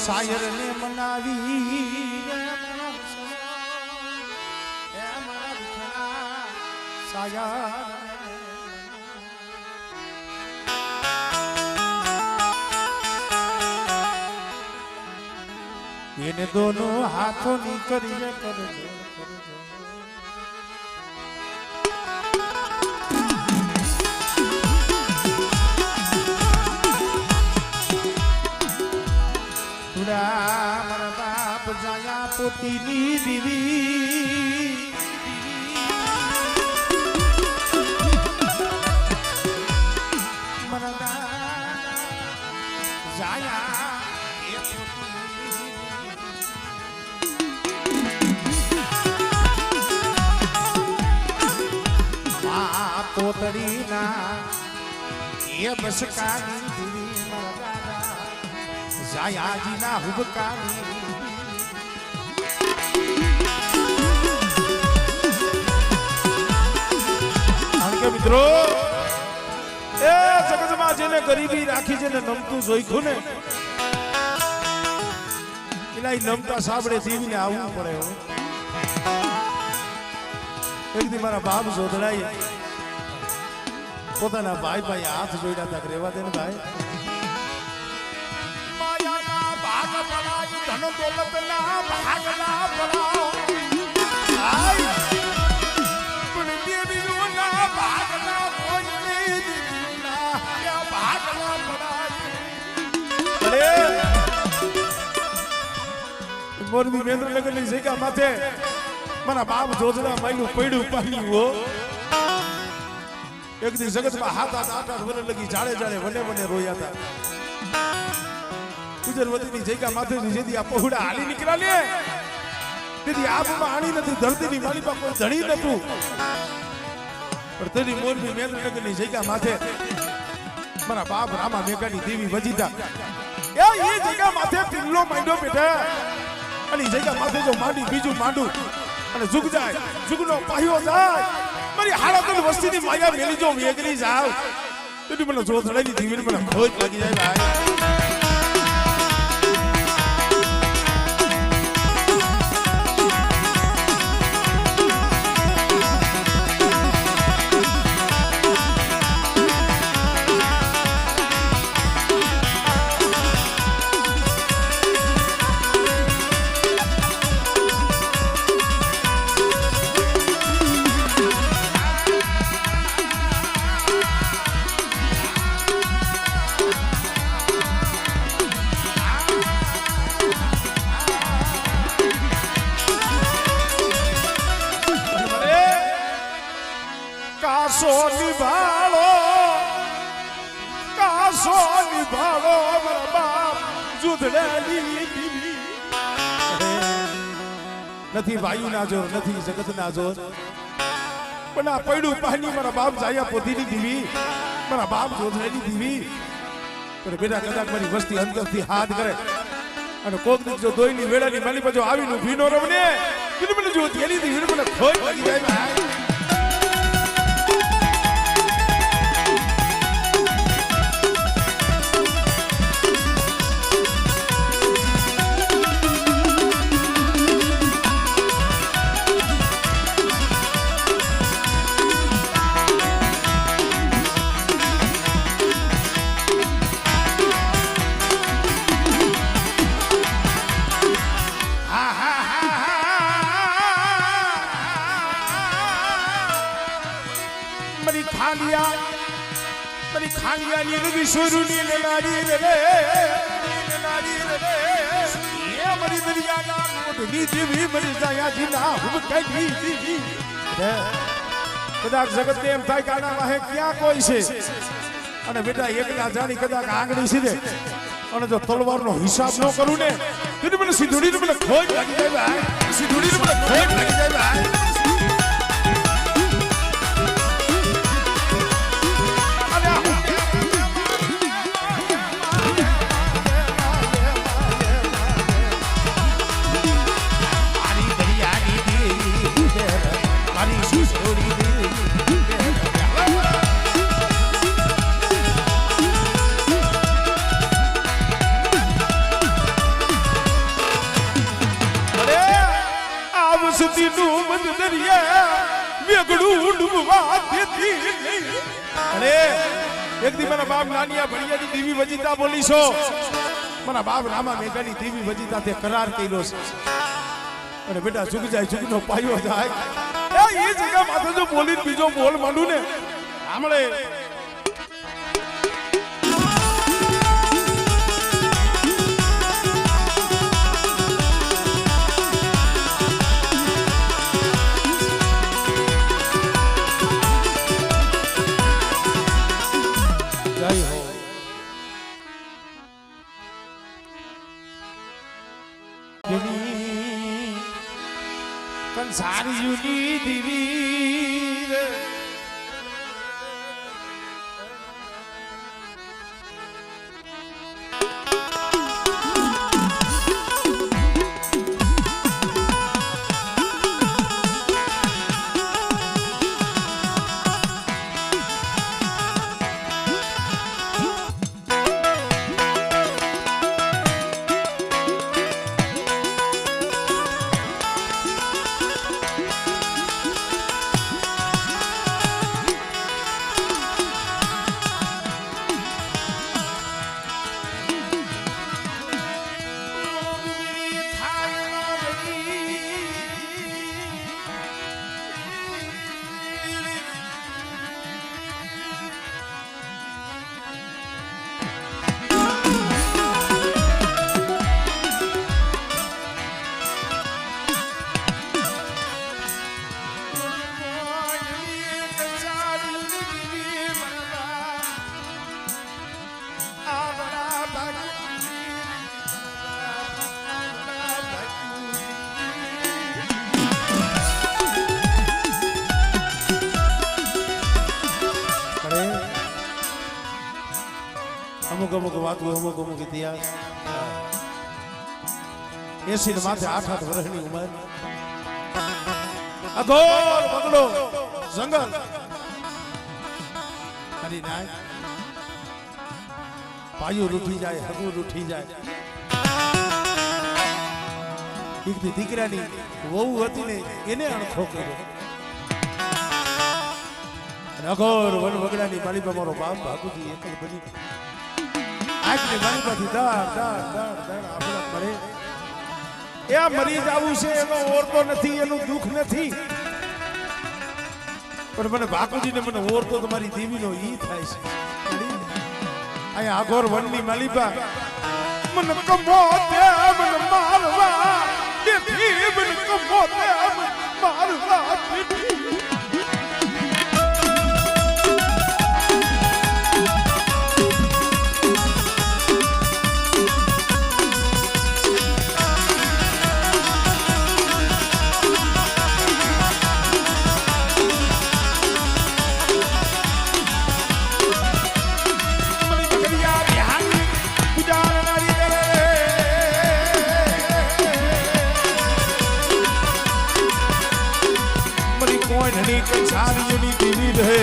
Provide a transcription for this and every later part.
શાયર ને મનાવી સાયા એને દોનો હાથો ની કરીને કરજો મારા બાપ જાયા પોતીની દીવી મારા જાયા પોતડી ના એ બસકાની દીવી મારા દાદા જાયાજી ના હુબકાની મિત્રો એ જગતમાં જેને ગરીબી રાખી છે ને નમતું જોઈખું ને એલા નમતા સાંભળે જીવીને આવવું પડે એક દી મારા બાપ જોધડાઈ પોતાના ભાઈ હાથ જોડ્યા હતા રેવા દે ને ભાઈ માયાના ભાગ પડાય ધન દોલતના ભાગલા પડાય આય પણ દેવીઓના ભાગલા કોઈ દીના કે ભાગલા પડાય અરે મોરબી મેંદ્રનગરની જગ્યા માથે મારા બાપ જોધડા માયલું પડ્યું પાણી હો એક દી જગતમાં હાથ આઠ વર્ષ લગી જાડે જાડે વને રોયા હતા ગુજરવતીની જગ્યા માથેથી જેથી આ પહોળા હાલી નીકળ્યા લે તેથી આપમાં આણી નથી ધરતીની મારી પાસે કોઈ ધણી નતું પણ તેની મોરબી મેંદ્રનગરની જગ્યા માથે મારા બાપ રામા મેઘાની દેવી વજીતા એ જગ્યા માથે પિલ્લો માંડ્યો બેઠા અને જગ્યા માથે જો માંડી બીજું માંડું અને જુગ જાય જુગનો પાયો જાય મારી હાલત વસ્તીની માયા મેલી જો વેગરી જાવ તો મને જો ધડાની જીવીને મને ખોજ લાગી જાય ભાઈ કાસો નિભાળો મારા બાપ જુધડાની દીવી નથી વાયુ ના જોર નથી જગત ના જોર પણ આ પડ્યું પાણી મારા બાપ જાયા પોતીની દીવી મારા બાપ જોધડાની દીવી પણ બેટા કદાચ મારી વસ્તી અંદરથી હાથ કરે અને કોક દીક જો દોઈની વેળાની માલી બાજુ આવીને ભીનો રમને મને જો તેની દીવી મને ખોટ લાગી જાય ભાઈ ખાલિયાની રગી સોરુની નારી રે એ મરી દરિયાના મોઢની દેવી મરી જાયા જીના હુબકાઈ દીધી કદાચ જગતને એમ થાય કાના વાહે ક્યાં કોઈ છે અને બેટા એકલા જાણી કદાચ આંગળી સીધે અને જો તલવારનો હિસાબ ન કરું ને તો મને સીધુડીને મને ખોટ લાગી જાય ભાઈ સીધુડીને મને ખોટ લાગી જાય ભાઈ નરિયે મેઘડું ડૂબવા દેતી નહીં. અરે એક દી મારા બાપ નાનિયા ભણિયાની દેવી વજીતા બોલી છો. મારા બાપ રામા મેઘાની દેવી વજીતા તે કરાર કર્યો છે. અને બેટા ચૂક જાય ચૂકનો પાયો જાય એ જગ્યા માથે જો બોલીને બીજો બોલ માંડું ને આમળે સારી યુની દીવી અમુક અમુક વાતો અમુક અમુક ઇતિહાસ 80 માથે 8 વર્ષની ઉંમર અઘોર બગડો જંગલ હરી નાય પાયું રૂઠી જાય હગું રૂઠી જાય. એક દીકરાની વહુ હતી ને એને અણખો કર્યો. અઘોર વન વગડાની માલિકા મારો બાપ ભાગુજી એક જ બની આજની માલિકાથી દાર દાર દાર દાર આપણા મરે એ મરી જાવું છે એનો ઓરતો નથી એનું દુઃખ નથી પણ મને ભાકુજીને મને ઓરતો તમારી દેવીનો ઈ થાય છે. અહીંયા આઘોર વનની માલિકા મન કમો તે મન મારવા દેવી મન કમો તે મન મારવા દેવી સારી યુની દેવી રહે.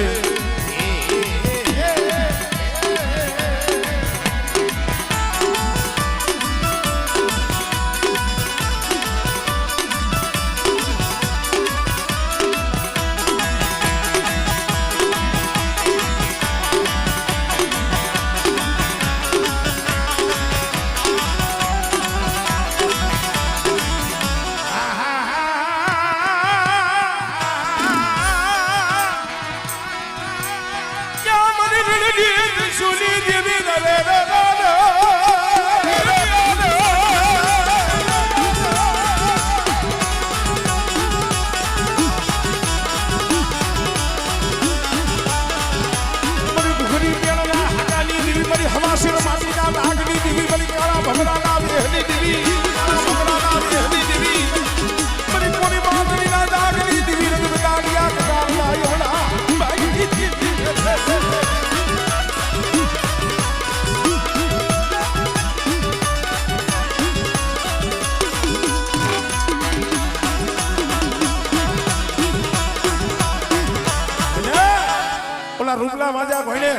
રૂપલા વાજા કોઈને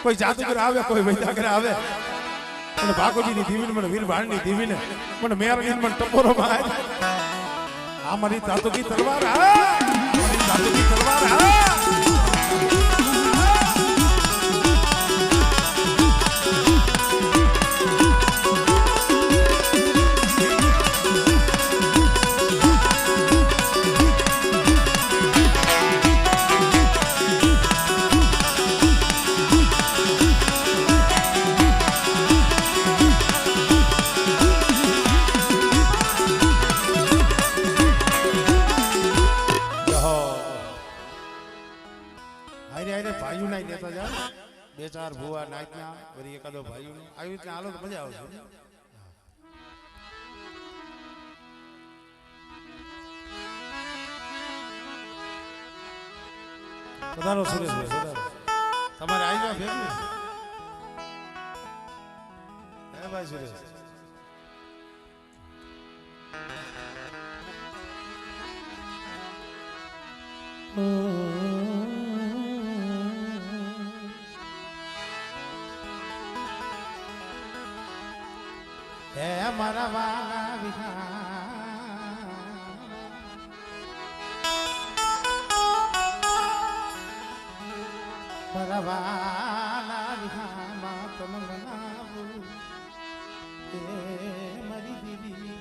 કોઈ જાદુગર આવે કોઈ વૈદાગર આવે અને ભાગોજીની દીવીને મને વીર ભાણની દીવીને મને મેરની મને ટપોરો માં हमारी दादू की तलवार है, हमारी दादू की तलवार है। भाइयों नहीं लेता जा बे चार भुआ नाचना वरी एकादो भाइयों आई रीतना हालो तो मजा आवशे पधारो सुरेश भाई पधारो તમારે આવી જાવ ફેર હે ભાઈ સુરેશ હે મારા વાલા વિહા મારા વાલા વિહા માતમ મનાવું હે મારી દીદી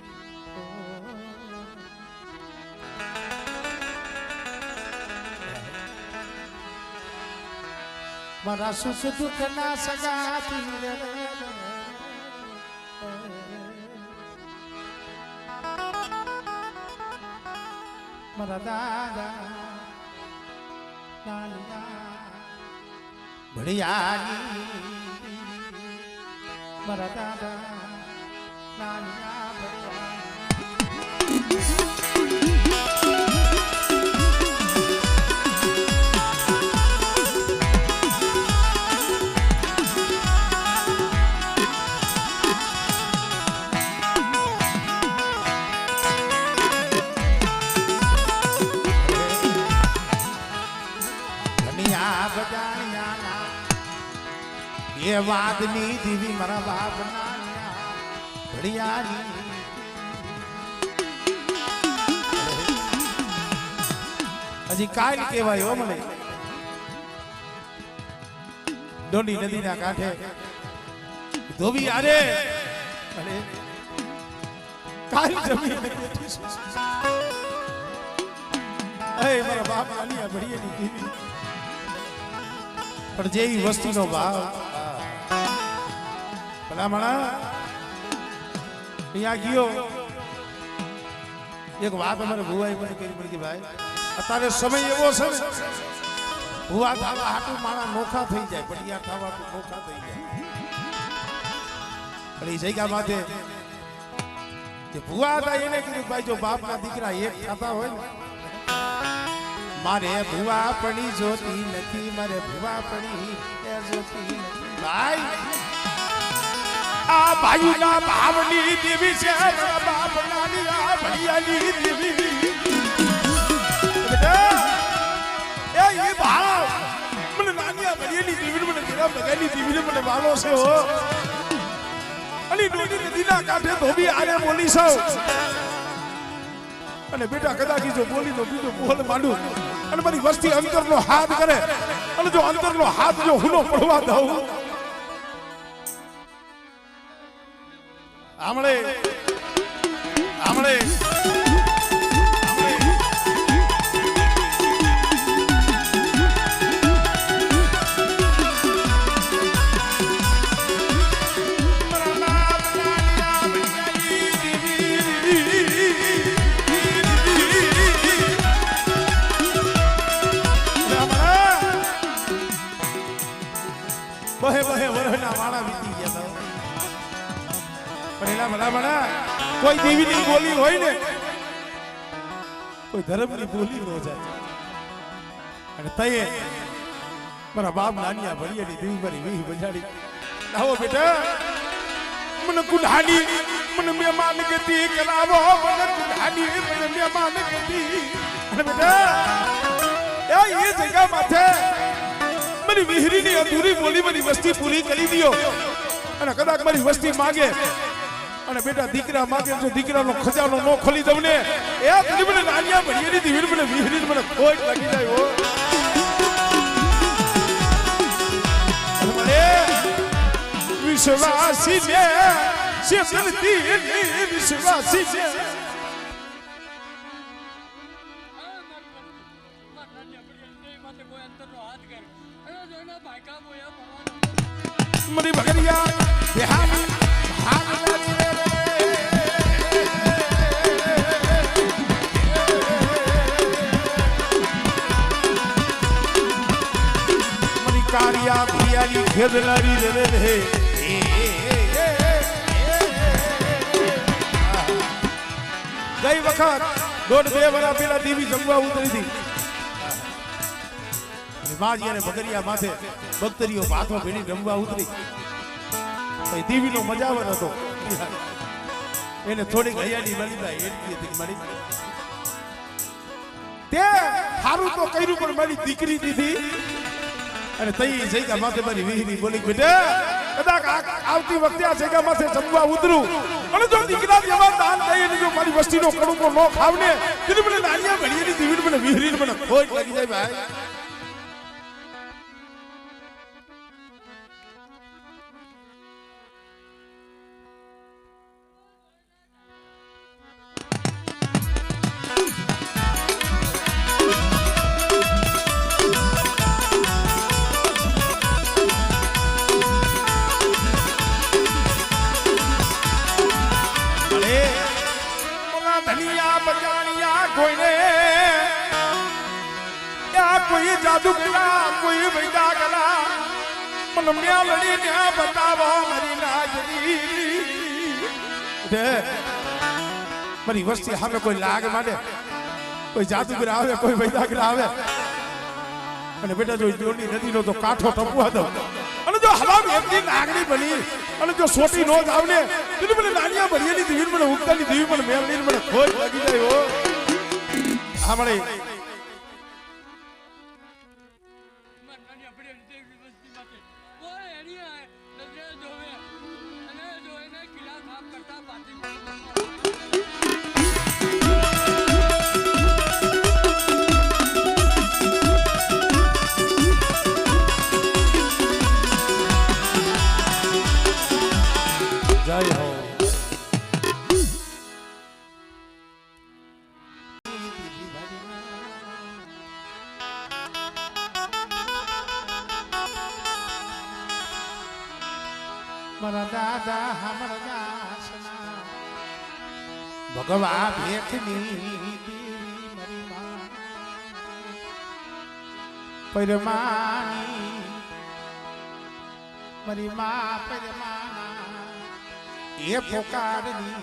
મારા સુખ દુઃખ ના સગાતી રે મારા દાદા નાના ભડિયાની મારા દાદા નાના ये वादनी दीवी मरा बाप बढ़िया हजी काल केवाय हो मने डोंडी नदी ना कांठे धोबी आरे अरे काल जमीन ए मरा बाप आलिया बढ़िया नी दीवी पर जेई वस्तु नो भाव भलामणा यहाँ गयो एक बात हमारे भुआई મને કરી પડી કે ભાઈ અત્યારે સમય એવો છે ભુવા થાવા હાટુ માણા નોખા થઈ જાય બડિયા થાવા તો નોખા થઈ જાય પણ એ જગ્યા માથે જે ભુવા હતા એને કીધું ભાઈ જો બાપના દીકરા એક થતા હોય ને મારે ભુવા પડી જોતી નથી મારે ભુવા પડી એ જોતી નથી ભાઈ आ भाई ना भावनी देवी से बाप नानी आ भड़ियाली देवी बेटा ये भाव મને નાની આ ભड़ियाली દેવી મને જરા બગાલી દેવી ને મને વાલો છે હો અલી ડોડી નદીના કાંઠે ધોબી આરે બોલી છો અને બેટા કદાચી જો બોલી તો બીજો બોલ માંડું અને મારી વસ્તી અંતરનો હાથ કરે અને જો અંતરનો હાથ જો હુનો પડવા દઉં आमळे आमळे बहे बहे वरहना वाणा वीती गया था परेला भला बना कोई देवी ની બોલી હોય ને કોઈ ધર્મ ની બોલી ન જાય અને તયે મારા બાપ નાનિયા ભડિયાની દેવી મારી વીહ બજાડી આવો બેટા મને કુઢાની મને મહેમાન ગતિ કરાવો મને કુઢાની મને મહેમાન ગતિ અને બેટા એ જગ્યા માથે મારી વીહરીની અધૂરી બોલી મારી વસ્તી પૂરી કરી દિયો અને કદાચ મારી વસ્તી માંગે અને બેટા દીકરા માગે છે દીકરાનો ખજાનો નો ખોલી દઉં ને એ તને મને નાનિયા ભણિયાની દીવીર મને વિહરી મને ખોટ લાગી જાય હો મને વિશ્વાસી ને શેતલતી વિશ્વાસી છે મરી બગરિયા બેહાની મરી કારિયા ભિયાની ખેદલારી રે રે ગઈ વખત 1.5 વર્ષ પહેલા દેવી જમવા ઉતરી હતી માજી અને બગરિયા માથે બક્તરીઓ પાથો ભીણી રમવા ઉતરી દેવીનો મજાવર હતો એને થોડીક હૈયાની મળી એટલી હતી મળી તે સારું તો કર્યું પણ મારી દીકરી દીધી અને તઈ જગ્યા માથે મારી વિહીની બોલી બેટા કદાચ આવતી વખતે આ જગ્યા માથે જમવા ઉતરું અને જો દીકરા જેવા દાન દઈ અને જો મારી વસ્તીનો કડુકો ન ખાવને તેથી મને નાનિયા ભણીની દીવીને મને વિહીની મને ખોટ લાગી જાય ભાઈ कोई जादू कला कोई वैदा कला मन म्या लड़ी न्या बतावो मरी नाजरी दे मरी वस्ती हमे कोई लाग माने कोई जादूगर आवे कोई वैदागर आवे અને બેટા જો જોડી નદીનો તો કાઠો ટપવા દો અને જો હવા એકની નાગણી બની અને જો સોટી નો જ આવને તો મને નાનિયા ભરિયાની દીવી મને ઉગતાની દીવી મને મેલડી મને ખોટ લાગી જાય હો આપણે જય હો મારા દાદા હમણાં દાસના ભગવા ભેખની મારી માં પરમાની મારી માં પરમાના એ પોકારની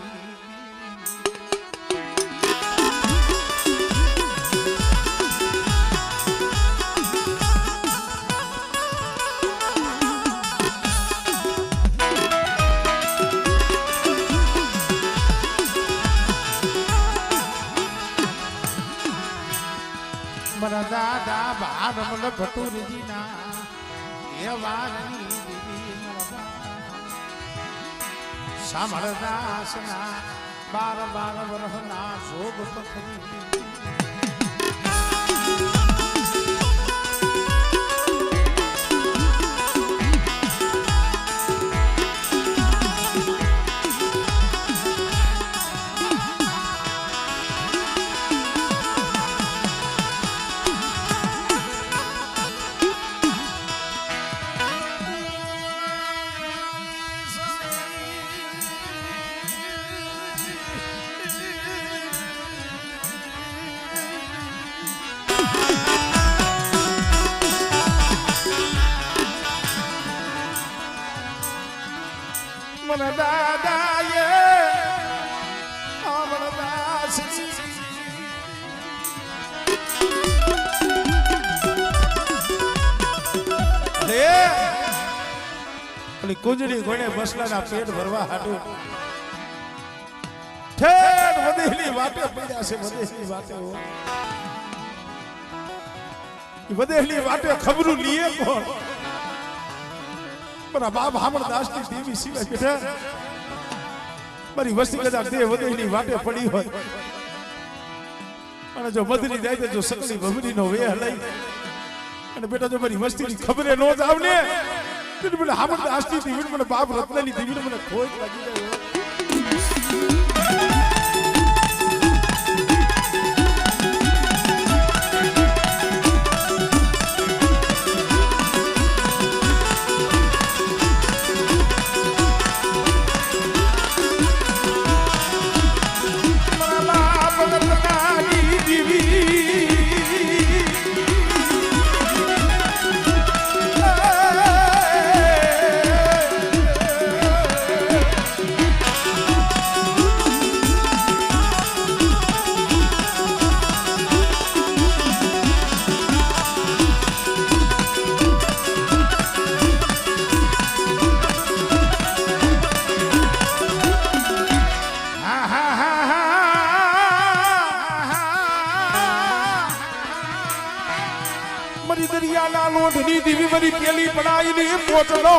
મારા દાદા બારમલ ભટુરજીના એ વારની સામળદાસના 12 વર્ષના જોગ પથરી મને દાદા એ અમરદાસ રે કુંજડી ઘોડે બસલાના પેટ ભરવા હાટું ઠેર વધેલી વાટે પડ્યા છે વધેલી વાટે વધેલી વાટે ખબરું લીએ કોણ મારા બાપ હામણદાસ ની દેવી સિવાય બેઠા મારી વસ્તી કદાચ દેહ વધેની વાટે પડી હોય અને જો બદલી જાય તો જો સકલી ભમરીનો વેહ લઈ અને બેટા જો મારી વસ્તીની ખબરે નો જ આવને તો મને હામડ આસ્તી થી મને બાપ રત્નની દીવીને મને ખોટ લાગી જાય લોઢની દીવી મારી પેલી પડાઈની પોચલો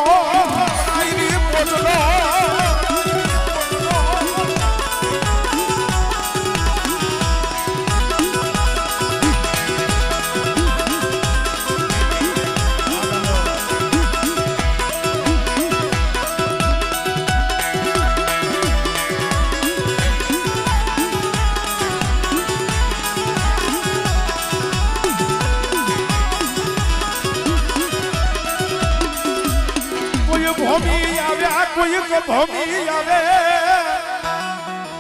કોઈ ભમી આવે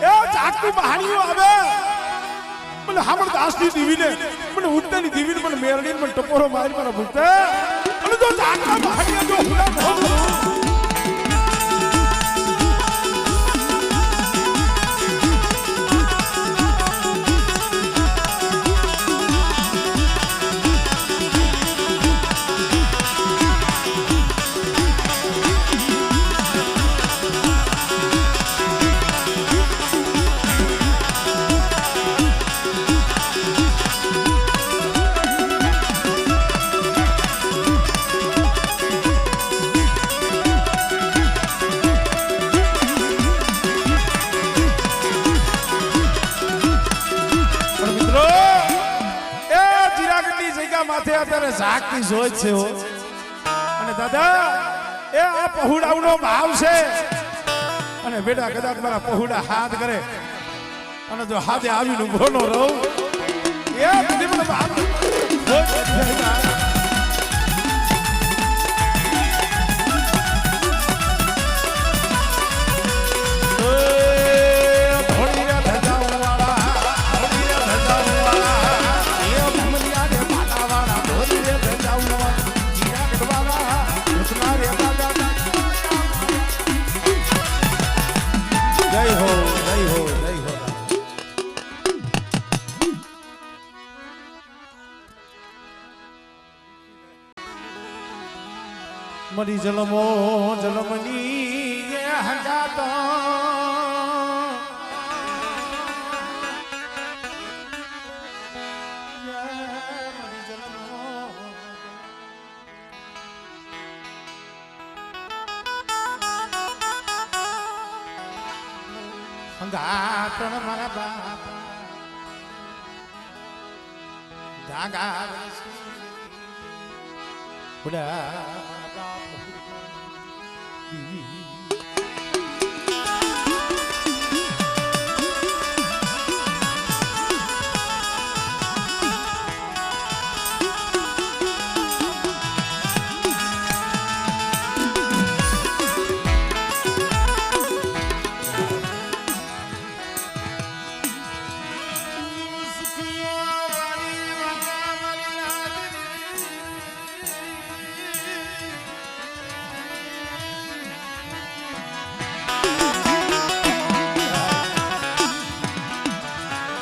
એ જાગતું બહાણીઓ આવે મને હામડ દાસની દીવીને મને ઉડતાની દીવીને મને મેરડીને મને ટપોરો મારી મને ભૂલતા અને જો જાગતા બહાણીઓ જો હુડા ભોગવું અત્યારે ઝાકતી જોઈ છે અને દાદા એ આ પહોળાનો ભાવ છે અને બેટા કદાચ મારા પહોળા હાથ કરે અને જો હાથે આવીને ઉભો ન રહું એ બધી મને ભાવ મરી જલમો જલમની હંગાતો હંગાતણ મારા બાપા ધાગા બુડા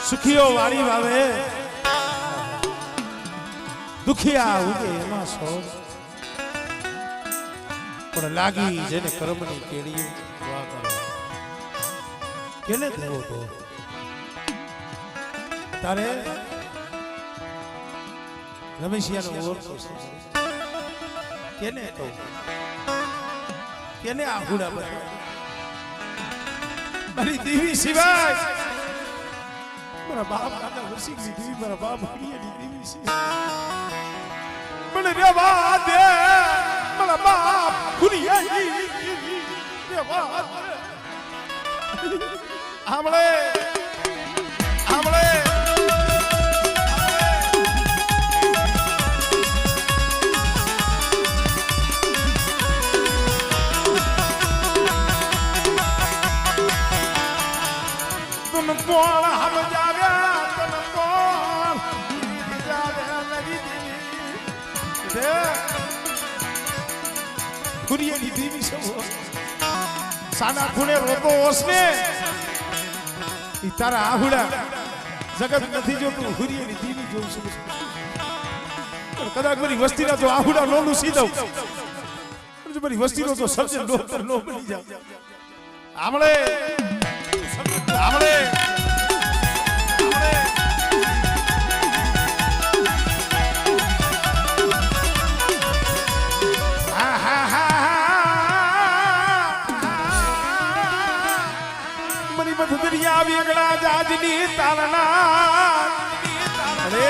સુખીઓ વાળી વાવે દુખિયા ઉગે એમાં સો પણ લાગી જેને કર્મની કેડી વા કરે કેને દેવો તો તારે રમેશિયાનો ઓળખો કેને કહું કેને આહુડા બતાવે મારી દેવી સિવાય મારા બાપ દાદા વસીની દેવી મારા બાપ હરિયાની દેવી છે મને રેવા દે મારા બાપ હરિયાની રેવા આમળે આમળે तुम कौन हम जावे तुम कौन जावे मेरी देवी दे खुरियानी देवी सब साना खुने रोतो ओसने ઈ તારા આહુડા જગત નથી જોતું હુરિયાની દેવી જોઉં છું કદાચ મારી વસ્તીના જો આહુડા નો લૂસી દઉં જો મારી વસ્તીનો જો સર્જન નો બની જાવ આમળે આમળે દરિયા વેગડા જાજની તારણા અરે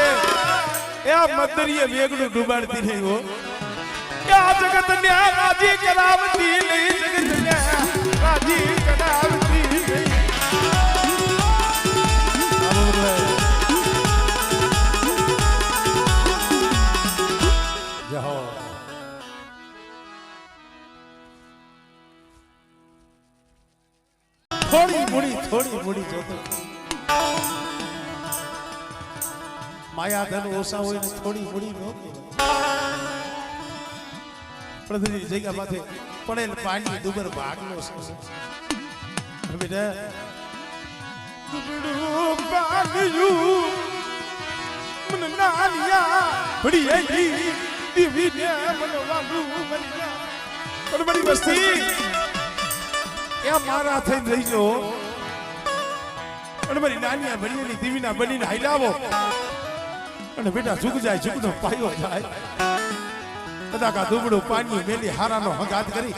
એ મદરિયે વેગડું ડૂબાડતી નહીં હો આ જગત ને રાજી કરાવતી નહીં જગત ને રાજી કરાવતી નહીં જાઓ થોડી મૂડી જોતો માયા ધન ઓછા હોય ને થોડી મૂડી નો પ્રતિની જગ્યા માથે પડેલ પાણી દુબર ભાગલો છે બેટા દુબડું ભાગ્યું મને નાલિયા પડી આઈ દીવી ને મને વાગું મરી પણ બડી વસ્તી એ મારા થઈને રહી જો અને મારી નાનિયા બનીની દીવીના બનીને હાઈલાવો અને બેટા ઝુક જાય ઝુકનો પાયો જાય કદાચ આ દુબળું પાણી મેલી હારાનો હંગાત કરી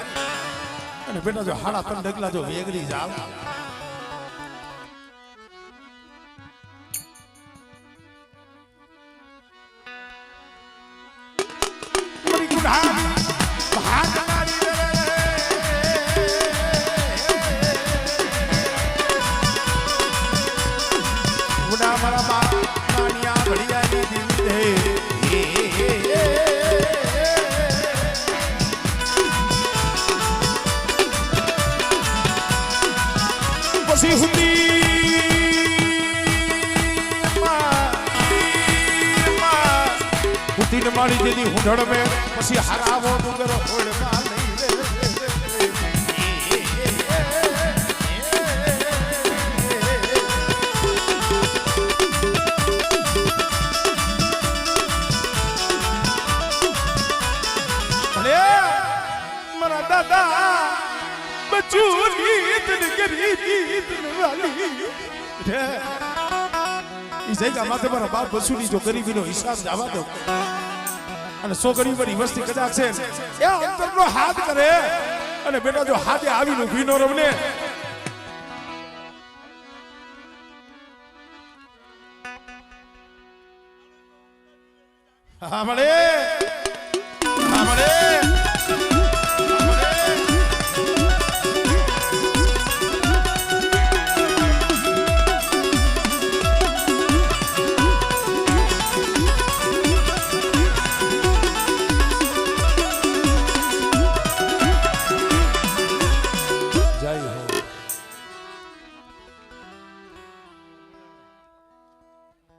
અને બેટા જો હાડા ત્રણ ડગલા જો વેગરી જાવ મારી ગુના મારા બાપ નાનિયા ભડિયાની દિલ પછી હુંદી હુંદી મારી જેની હુંઢળ મે પછી હરાવો ડુંગર હોડમાં માથે મારા બાપ બસુની જો ગરીબીનો હિસાબ જવા દો અને છોકરી બની વસ્તી કદાચ છે એ અંતરનો હાથ કરે અને બેટા જો હાથે આવીને ભીનો રમને હા મળે